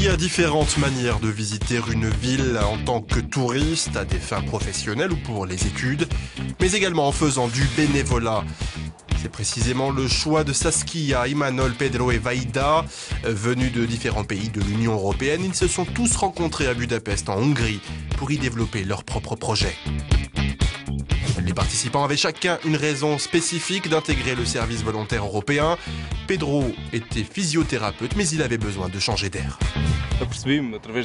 y a différentes manières de visiter une ville en tant que touriste, à des fins professionnelles ou pour les études, mais également en faisant du bénévolat. C'est précisément le choix de Saskia, Imanol, Pedro et Vaida. Venus de différents pays de l'Union européenne, ils se sont tous rencontrés à Budapest, en Hongrie, pour y développer leur propre projet. Les participants avaient chacun une raison spécifique d'intégrer le service volontaire européen. Pedro était physiothérapeute, mais il avait besoin de changer d'air.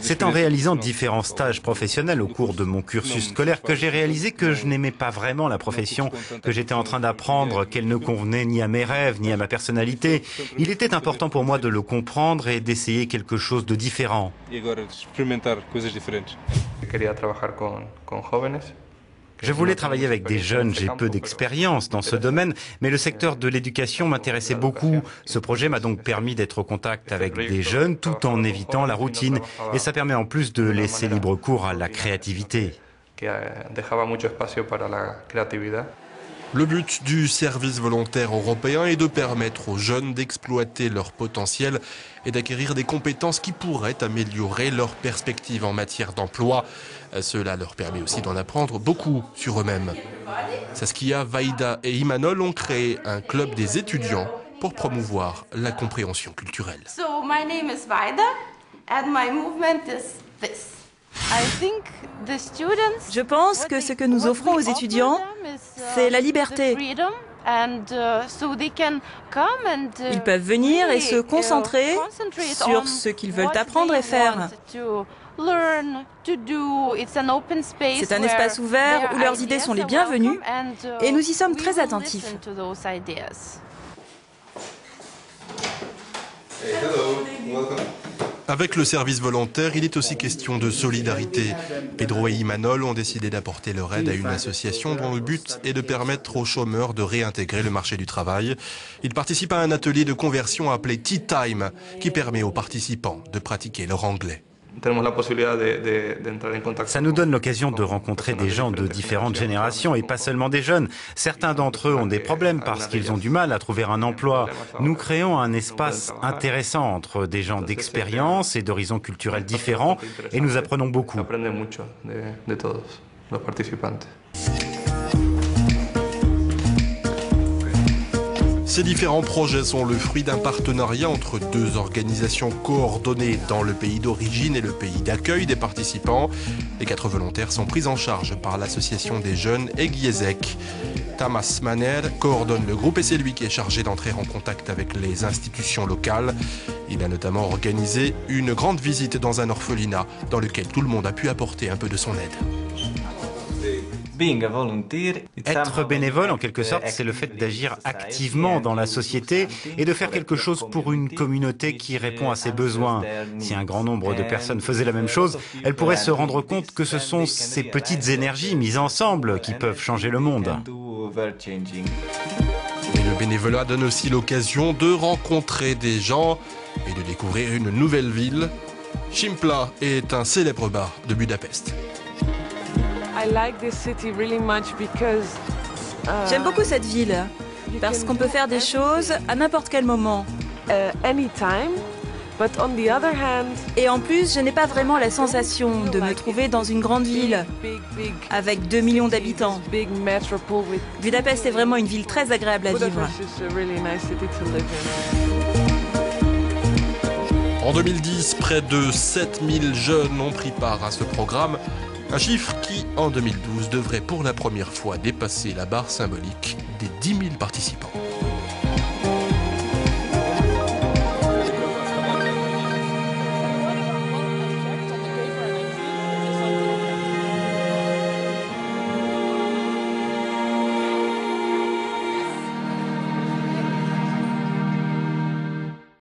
C'est en réalisant différents stages professionnels au cours de mon cursus scolaire que j'ai réalisé que je n'aimais pas vraiment la profession que j'étais en train d'apprendre, qu'elle ne convenait ni à mes rêves ni à ma personnalité. Il était important pour moi de le comprendre et d'essayer quelque chose de différent. Je voulais travailler avec des jeunes, j'ai peu d'expérience dans ce domaine, mais le secteur de l'éducation m'intéressait beaucoup. Ce projet m'a donc permis d'être au contact avec des jeunes tout en évitant la routine. Et ça permet en plus de laisser libre cours à la créativité. Le but du service volontaire européen est de permettre aux jeunes d'exploiter leur potentiel et d'acquérir des compétences qui pourraient améliorer leurs perspectives en matière d'emploi. Cela leur permet aussi d'en apprendre beaucoup sur eux-mêmes. Saskia, Vaida et Imanol ont créé un club des étudiants pour promouvoir la compréhension culturelle. So my name is Vaida and my movement is this. Je pense que ce que nous offrons aux étudiants, c'est la liberté. Ils peuvent venir et se concentrer sur ce qu'ils veulent apprendre et faire. C'est un espace ouvert où leurs idées sont les bienvenues et nous y sommes très attentifs. Avec le service volontaire, il est aussi question de solidarité. Pedro et Imanol ont décidé d'apporter leur aide à une association dont le but est de permettre aux chômeurs de réintégrer le marché du travail. Ils participent à un atelier de conversion appelé Tea Time, qui permet aux participants de pratiquer leur anglais. Ça nous donne l'occasion de rencontrer des gens de différentes générations et pas seulement des jeunes. Certains d'entre eux ont des problèmes parce qu'ils ont du mal à trouver un emploi. Nous créons un espace intéressant entre des gens d'expérience et d'horizons culturels différents et nous apprenons beaucoup. Ces différents projets sont le fruit d'un partenariat entre deux organisations coordonnées dans le pays d'origine et le pays d'accueil des participants. Les 4 volontaires sont pris en charge par l'association des jeunes Egiezek. Tamas Maner coordonne le groupe et c'est lui qui est chargé d'entrer en contact avec les institutions locales. Il a notamment organisé une grande visite dans un orphelinat dans lequel tout le monde a pu apporter un peu de son aide. Être bénévole, en quelque sorte, c'est le fait d'agir activement dans la société et de faire quelque chose pour une communauté qui répond à ses besoins. Si un grand nombre de personnes faisaient la même chose, elles pourraient se rendre compte que ce sont ces petites énergies mises ensemble qui peuvent changer le monde. Et le bénévolat donne aussi l'occasion de rencontrer des gens et de découvrir une nouvelle ville. Simpla est un célèbre bar de Budapest. J'aime beaucoup cette ville parce qu'on peut faire des choses à n'importe quel moment. Et en plus, je n'ai pas vraiment la sensation de me trouver dans une grande ville avec 2 millions d'habitants. Budapest est vraiment une ville très agréable à vivre. En 2010, près de 7000 jeunes ont pris part à ce programme. Un chiffre qui, en 2012, devrait pour la première fois dépasser la barre symbolique des 10 000 participants.